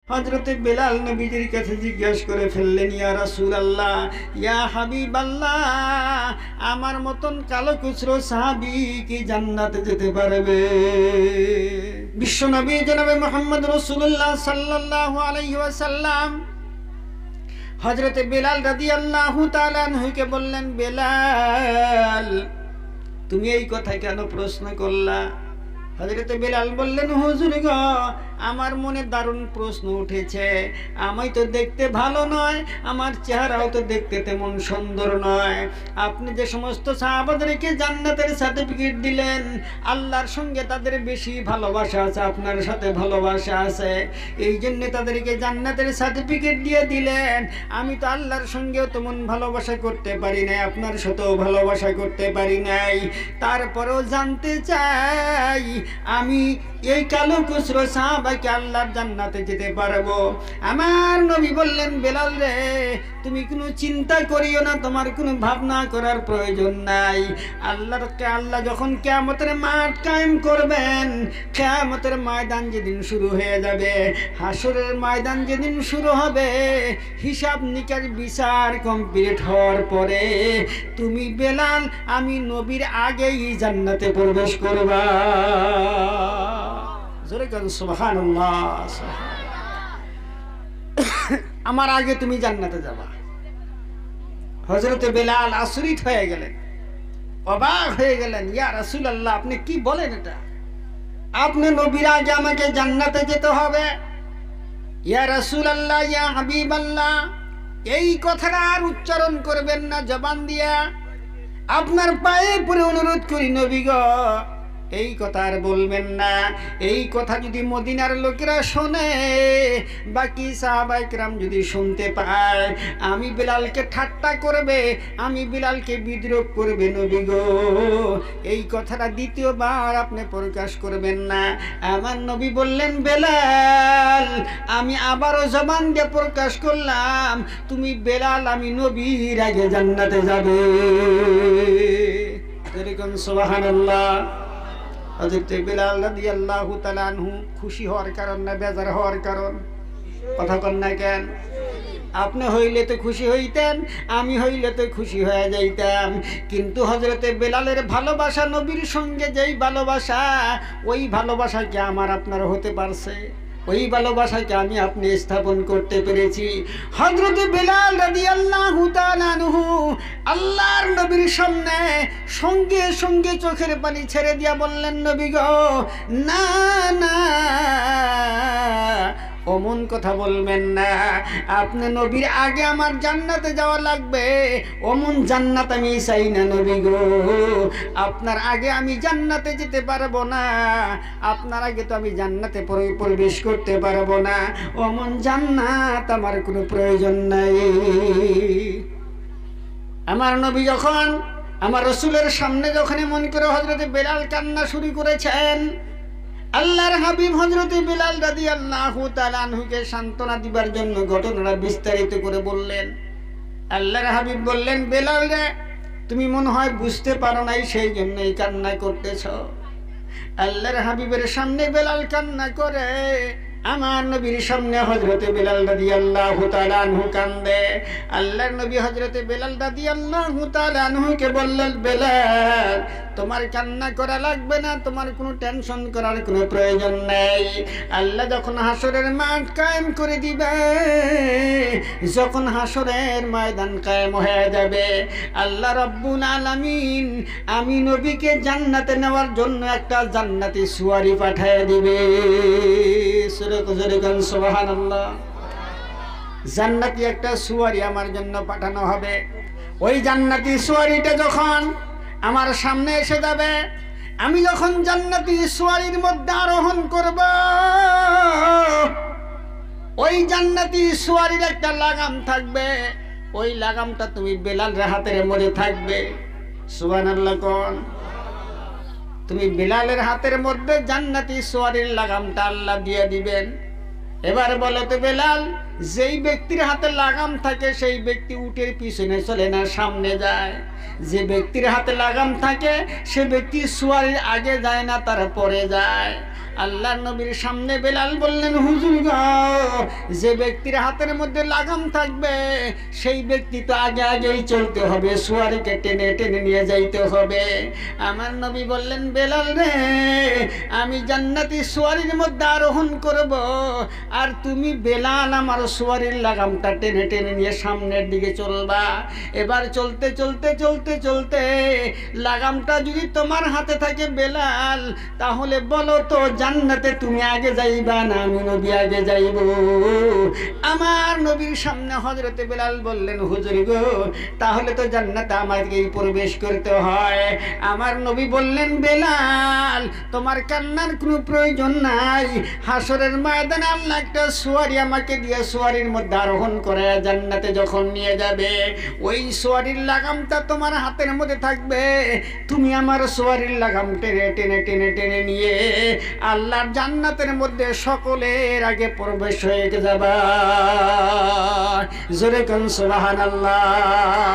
হযরতে বেলাল নবীজির কাছে জিজ্ঞাসা করে ফেললেন, ইয়া রাসূলুল্লাহ, ইয়া হাবিবাল্লাহ, আমার মতন কালো খুচরো সাহাবী কি জান্নাতে যেতে পারবে? বিশ্বনবী জনাবে মুহাম্মদ রাসূলুল্লাহ সাল্লাল্লাহু আলাইহি ওয়াসাল্লাম হযরতে বেলাল রাদিয়াল্লাহু তাআলা আনহুকে বললেন, বেলাল, তুমি এই কথা কেন প্রশ্ন করলা? হযরতে বেলাল বললেন, হুজুর গো, আমার মনে দারুণ প্রশ্ন উঠেছে। আমি তো দেখতে ভালো নয়, আমার চেহারাও তো দেখতে তেমন সুন্দর নয়। আপনি যে সমস্ত সাহাবাদেরকে জান্নাতের সার্টিফিকেট দিলেন, আল্লাহর সঙ্গে তাদের বেশি ভালোবাসা আছে, আপনার সাথে ভালোবাসা আছে, এই জন্য তাদেরকে জান্নাতের সার্টিফিকেট দিয়ে দিলেন। আমি তো আল্লাহর সঙ্গেও তেমন ভালোবাসা করতে পারি নাই, আপনার সাথেও ভালোবাসা করতে পারি নাই। তারপরেও জানতে চাই, আমি এই কালো খুচরো সাহাবাকে আল্লাহর জান্নাতে যেতে পারবো? আমার নবী বললেন, বেলাল রে, তুমি কোনো চিন্তা করিও না, তোমার কোনো ভাবনা করার প্রয়োজন নাই। আল্লাহ যখন কিয়ামতের মাঠ কায়েম করবেন, কিয়ামতের ময়দান যেদিন শুরু হয়ে যাবে, হাসরের ময়দান যেদিন শুরু হবে, হিসাব নিকাশ বিচার কমপ্লিট হওয়ার পরে তুমি বেলাল, আমি নবীর আগেই জান্নাতে প্রবেশ করবা। জোরে বলেন সুবহানাল্লাহ। আমার আগে তুমি জান্নাতে যাবা। হযরতে বেলাল আশ্চর্য হয়ে গেলেন, অবাক হয়ে গেলেন, ইয়া রাসূলুল্লাহ, আপনি কি বলেন এটা? আপনি নবীর আগে আমাকে জান্নাতে যেতে হবে? ইয়া রাসূলুল্লাহ, ইয়া হাবিবাল্লাহ, এই কথাটা আর উচ্চারণ করবেন না জবান দিয়া। আপনার পায়ে পড়ে অনুরোধ করি নবী গো, এই কথা আর বলবেন না। এই কথা যদি মদিনার লোকেরা শোনে, বাকি সাহাবায়ে কেরাম যদি শুনতে পায়, আমি বেলালকে ঠাট্টা করবে, আমি বেলালকে বিদ্রোহ করবে নবী গো। এই কথাটা দ্বিতীয়বার আপনি প্রকাশ করবেন না। আমার নবী বললেন, বেলাল, আমি আবারও জবান দিয়ে প্রকাশ করলাম, তুমি বেলাল, আমি নবীর আগে জান্নাতে যাবে। যেরকম সুবহানাল্লাহ। হযরতে বেলাল রাদিয়াল্লাহু তাআলা আনহু খুশি হওয়ার কারণ না বেজার হওয়ার কারণ? কথা কন না কেন? আপনি হইলে তো খুশি হইতেন, আমি হইলে তো খুশি হয়ে যাইতাম। কিন্তু হযরতে বেলালের ভালোবাসা নবীর সঙ্গে যেই ভালোবাসা, ওই ভালোবাসা কি আমার আপনার হতে পারছে? ওই ভালোবাসাকে আমি আপনি স্থাপন করতে পেরেছি? হযরতে বেলাল রাদিয়াল্লাহু তাআলা আনহু আল্লাহর নবীর সামনে সঙ্গে সঙ্গে চোখের পানি ছেড়ে দিয়া বললেন, নবী গো, না না, অমন কথা বলবেন না। আপনি নবীর আগে আমার জান্নাতে যাওয়া লাগবে, অমন জান্নাত আমি চাই না নবী গো। আপনার আগে আমি জান্নাতে যেতে পারবো না, আপনার আগে তো আমি জান্নাতে প্রবেশ করতে পারবো না, অমন জান্নাত আমার কোনো প্রয়োজন নাই। আমার নবী যখন, আমার রাসূলের সামনে যখন মন করে হযরতে বেলাল কান্না শুরু করেছেন, আল্লাহর হাবিব হযরতে বেলাল রাদিয়াল্লাহু তাআলা আনহুকে সান্ত্বনা দিবার জন্য ঘটনাটা বিস্তারিত করে বললেন। আল্লাহর হাবিব বললেন, বেলাল রে, তুমি মনে হয় বুঝতে পারো নাই, সেই জন্যই কান্না করতেছ। আল্লাহর হাবিবের সামনে বেলাল কান্না করে, আমার নবীর সামনে হযরতে বেলাল রাদিয়াল্লাহু তাআলা আনহু কান্দে। আল্লাহর নবী হযরতে বেলাল রাদিয়াল্লাহু তাআলা আনহুকে বললেন, বেলাল, তোমার কান্না করা লাগবে না, তোমার কোনো টেনশন করার কোনো প্রয়োজন নেই। আল্লাহ যখন হাসরের মাঠ কায়েম করে দিবে, যখন হাসরের ময়দান কায়েম হয়ে যাবে, আল্লাহ রাব্বুল আলামিন আমি নবীকে জান্নাতে নেওয়ার জন্য একটা জান্নাতি সুয়ারি পাঠিয়ে দিবে। সুবহানাল্লাহ। জান্নাতি একটা সুয়ারি আমার জন্য পাঠানো হবে। ওই জান্নাতি সুয়ারিটা যখন আমার সামনে এসে যাবে, আমি যখন জান্নাতি সুয়ারির মধ্যে আরোহণ করব, ওই জান্নাতি সুয়ারির একটা লাগাম থাকবে, ওই লাগামটা তুমি বেলালের হাতের মধ্যে থাকবে। সুবহানাল্লাহ কোন? তুমি বেলালের হাতের মধ্যে জান্নাতি সুয়ারির লাগামটা আল্লাহ দিয়ে দিবেন। এবার বলো তো বেলাল, যেই ব্যক্তির হাতে লাগাম থাকে সেই ব্যক্তি উটের পিছনে চলে না, সামনে যায়। যে ব্যক্তির হাতে লাগাম থাকে সে ব্যক্তি সুয়ারির আগে যায় না, তার পরে যায়। আল্লাহর নবীর সামনে বেলাল বললেন, হুজুর গো, যে ব্যক্তির হাতের মধ্যে লাগাম থাকবে সেই ব্যক্তি তো আগে আগেই চলতে হবে, সুয়ারিকে টেনে টেনে নিয়ে যাইতে হবে। আমার নবী বললেন, বেলাল রে, আমি জান্নাতি সুয়ারির মধ্যে আরোহণ করব, আর তুমি বেলাল আমার সুয়ারির লাগামটা টেনে টেনে নিয়ে সামনের দিকে চলবা। এবার চলতে চলতে চলতে চলতে লাগামটা যদি তোমার হাতে থাকে বেলাল, তাহলে বলো তো জান্নাতে তুমি আগে যাইবা না আমি নবী আগে যাইব? আমার নবীর সামনে হযরতে বেলাল বললেন, হুজুর গো, তাহলে তো জান্নাতে আমাকেই প্রবেশ করতে হয়। আমার নবী বললেন, বেলাল, তোমার কান্নার কোনো প্রয়োজন নাই। হাসরের ময়দানে আল্লাহ একটা সুয়ারি আমাকে দিয়ে সুয়ারির মধ্যে আরোহণ করে জান্নাতে যখন নিয়ে যাবে, ওই সুয়ারির লাগামটা তোমার হাতের মধ্যে থাকবে। তুমি আমার সুয়ারির লাগাম টেনে টেনে টেনে টেনে নিয়ে আল্লাহর জান্নাতের মধ্যে সকলের আগে প্রবেশ হয়ে যাবা। জোরে কোন সুবহানাল্লাহ।